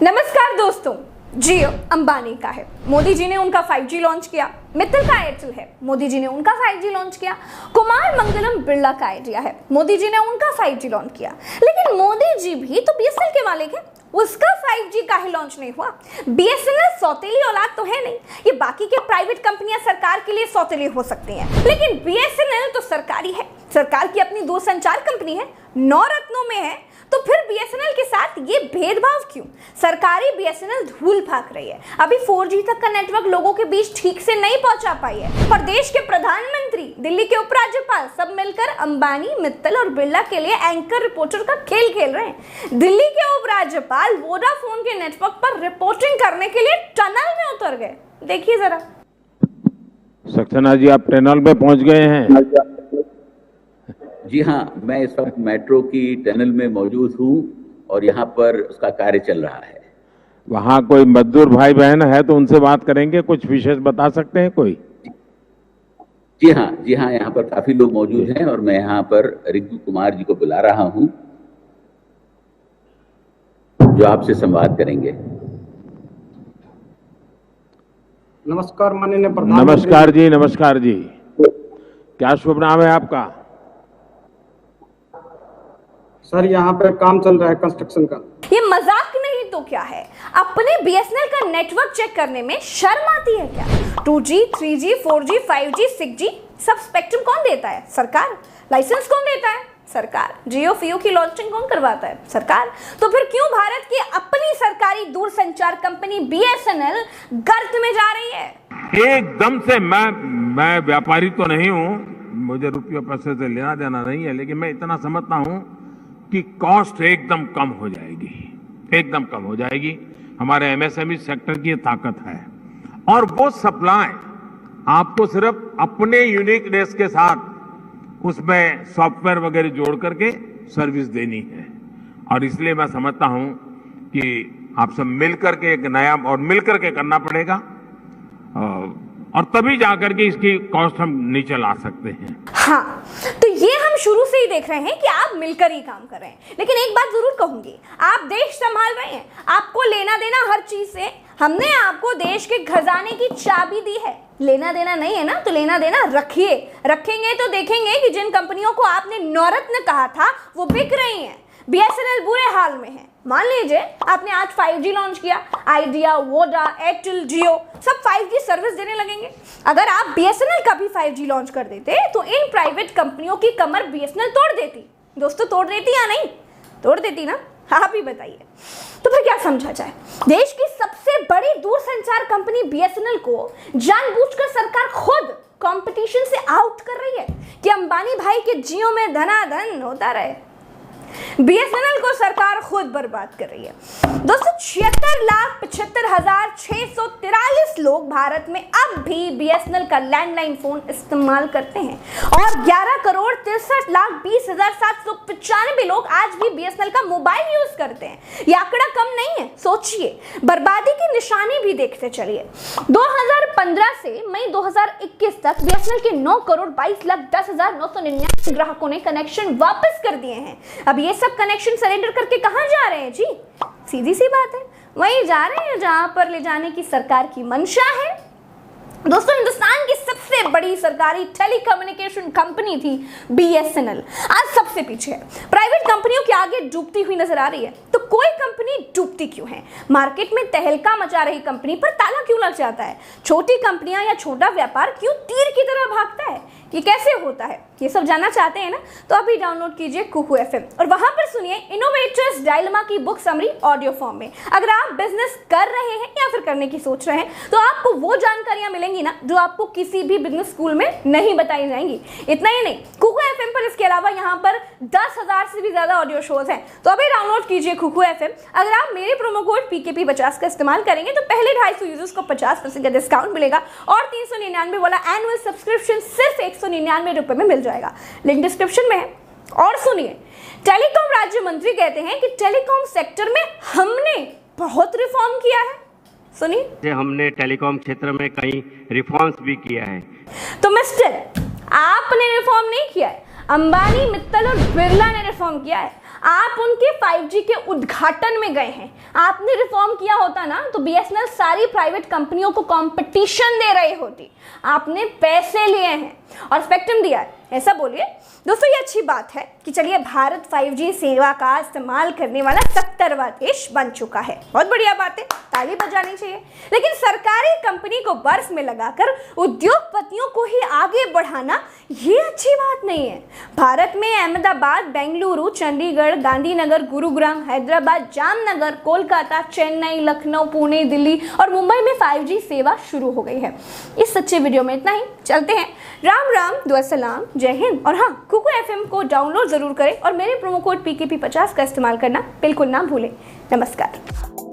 नमस्कार दोस्तों, जियो अंबानी का है, मोदी जी ने उनका 5G लॉन्च किया। मित्तल का एयरटेल है, मोदी जी ने उनका 5G लॉन्च किया। कुमार मंगलम बिरला का आइडिया है, मोदी जी ने उनका 5G लॉन्च किया। लेकिन मोदी जी भी तो BSNL के मालिक है, उसका 5G काहे लॉन्च नहीं हुआ? BSNL सौतेली औलाद तो है नहीं। ये बाकी के प्राइवेट कंपनियां सरकार के लिए सौतेली हो सकती हैं, लेकिन BSNL तो सरकारी है, सरकार की अपनी दूरसंचार कंपनी है, 9 रत्नों में है। तो फिर BSNL के साथ ये भेदभाव क्यों? सरकारी BSNL धूल फेंक रही है। अभी 4G तक का नेटवर्क लोगों के बीच ठीक से नहीं पहुंचा पाई है, और देश के प्रधानमंत्री, दिल्ली के उपराज्यपाल सब मिलकर अंबानी, मित्तल और बिरला के लिए एंकर रिपोर्टर का खेल खेल रहे हैं। दिल्ली के उपराज्यपाल वोडाफोन के नेटवर्क पर रिपोर्टिंग करने के लिए टनल में उतर गए। देखिए जरा। सक्सेना जी, आप टनल में पहुंच गए हैं? जी हाँ, मैं इस वक्त मेट्रो की टनल में मौजूद हूँ और यहाँ पर उसका कार्य चल रहा है। वहाँ कोई मजदूर भाई बहन है तो उनसे बात करेंगे, कुछ विशेष बता सकते हैं कोई? जी हाँ, यहाँ पर काफी लोग मौजूद हैं और मैं यहाँ पर रिंकू कुमार जी को बुला रहा हूँ जो आपसे संवाद करेंगे। नमस्कार माननीय प्रधानमंत्री। नमस्कार जी, नमस्कार जी। क्या शुभ नाम है आपका? सर, यहाँ पे काम चल रहा है कंस्ट्रक्शन का। ये मजाक नहीं तो क्या है? अपने BSNL का नेटवर्क चेक करने में शर्म आती है क्या? 2G, 3G, 4G, 5G, 6G सब स्पेक्ट्रम कौन देता है? सरकार। लाइसेंस कौन देता है? सरकार। जियो फियो की लॉन्चिंग कौन करवाता है? सरकार। तो फिर क्यों भारत की अपनी सरकारी दूरसंचार कंपनी BSNL गर्त में जा रही है? एकदम से मैं व्यापारी तो नहीं हूँ, मुझे रुपये पैसे से लेना देना नहीं है, लेकिन मैं इतना समझता हूँ कि कॉस्ट एकदम कम हो जाएगी, एकदम कम हो जाएगी। हमारे MSME सेक्टर की ताकत है, और वो सप्लाई आपको सिर्फ अपने यूनिकनेस के साथ उसमें सॉफ्टवेयर वगैरह जोड़ करके सर्विस देनी है। और इसलिए मैं समझता हूं कि आप सब मिलकर के एक नया और मिलकर के करना पड़ेगा, और तभी जाकर के इसकी कॉस्ट हम नीचे ला सकते हैं। हाँ, तो ये हम शुरू से ही देख रहे हैं कि आप मिलकर ही काम कर रहे हैं। लेकिन एक बात जरूर कहूंगी, आप देश संभाल रहे हैं, आपको लेना देना हर चीज से। हमने आपको देश के खजाने की चाबी दी है। लेना देना नहीं है ना, तो लेना देना रखिए। रखेंगे तो देखेंगे कि जिन कंपनियों को आपने नौरत्न कहा था वो बिक रही हैं। BSNL बुरे हाल में है। मान लीजिए आपने आज 5G लॉन्च किया, आइडिया, वोडा, एयरटेल, जियो सब 5G सर्विस देने लगेंगे। अगर आप BSNL का भी 5G लॉन्च कर देते तो इन प्राइवेट कंपनियों की कमर BSNL तोड़ देती। दोस्तों, तोड़ देती या नहीं? तोड़ देती ना? आप ही बताइए। तो फिर क्या समझा जाए? देश की सबसे बड़ी दूरसंचार कंपनी BSNL को जानबूझकर सरकार खुद कंपटीशन से आउट कर रही है कि अंबानी भाई के जियो में धनाधन होता रहे। BSNL को सरकार खुद बर्बाद कर रही है। दोस्तों, 76,75,643 लोग भारत में अब भी BSNL का लैंडलाइन फोन इस्तेमाल करते हैं, और 11,63,20,795 लोग आज भी BSNL का मोबाइल यूज करते हैं। ये आंकड़ा कम नहीं है, सोचिए। बर्बादी की निशानी भी देखते चलिए। 2015 से मई 2021 तक BSNL के 9,22,10,999 ग्राहकों ने कनेक्शन वापस कर दिए हैं। अब ये सब कनेक्शन सरेंडर करके कहां जा रहे हैं जी? सीधी सी बात है, वहीं जा रहे हैं जहां पर ले जाने की सरकार की मंशा है। दोस्तों, हिंदुस्तान की सबसे बड़ी सरकारी टेलीकम्युनिकेशन कंपनी थी BSNL, आज सबसे पीछे है। प्राइवेट कंपनियों के आगे डूबती हुई नजर आ रही है। तो कोई कंपनी डूबती क्यों है? मार्केट में तहलका मचा रही कंपनी पर ताला क्यों लग जाता है? छोटी कंपनियां या छोटा व्यापार क्यों तीर की तरह भागता है? ये कैसे होता है? ये सब जानना चाहते हैं ना? तो अभी डाउनलोड कीजिए कुकू FM और वहां पर सुनिए इनोवेटर्स डायलेमा की बुक समरी ऑडियो फॉर्म में। अगर आप बिजनेस कर रहे हैं या फिर करने की सोच रहे हैं तो आपको वो जानकारियां मिलेंगी ना जो आपको किसी भी बिजनेस स्कूल में नहीं बताई जाएंगी। इतना ही नहीं, कुकू FM पर इसके अलावा यहाँ पर 10,000 से भी ज्यादा ऑडियो शोज हैं। तो अभी डाउनलोड कीजिए कुकू FM। अगर आप मेरे प्रोमो कोड PKP50 का इस्तेमाल करेंगे तो पहले 250 यूजर्स को 50% का डिस्काउंट मिलेगा, और 399 वाला एनुअल सब्सक्रिप्शन सिर्फ 199 रुपए में मिल जाएगा। लिंक डिस्क्रिप्शन में है। और सुनिए, टेलीकॉम राज्य मंत्री कहते हैं कि टेलीकॉम सेक्टर में हमने बहुत रिफॉर्म किया है। सुनिए, हमने टेलीकॉम क्षेत्र में कई रिफॉर्म्स भी किया है। तो मिस्टर, आपने रिफॉर्म नहीं किया है, अंबानी, मित्तल और बिरला ने रिफॉर्म किया है। आप उनके 5G के उद्घाटन में गए हैं। आपने रिफॉर्म किया होता ना तो BSNL सारी प्राइवेट कंपनियों को कंपटीशन दे रही होती। आपने पैसे लिए हैं और स्पेक्ट्रम दिया है, ऐसा बोलिए। दोस्तों ये अच्छी बात है कि चलिए भारत 5G सेवा का इस्तेमाल करने वाला 70वां देश बन चुका है। बहुत बढ़िया बात है, ताली बजानी चाहिए। लेकिन सरकारी कंपनी को बर्फ में लगाकर उद्योगपतियों को ही आगे बढ़ाना ये अच्छी बात नहीं है। भारत में अहमदाबाद, बेंगलुरु, चंडीगढ़, गांधीनगर, गुरुग्राम, हैदराबाद, जामनगर, कोलकाता, चेन्नई, लखनऊ, पुणे, दिल्ली और मुंबई में 5G सेवा शुरू हो गई है। इस सच्चे वीडियो में इतना ही। चलते हैं। राम राम, दुआ सलाम, जय हिंद। और हाँ, कुकू FM को डाउनलोड जरूर करें और मेरे प्रोमो कोड PKP50 का इस्तेमाल करना बिल्कुल ना भूलें। नमस्कार।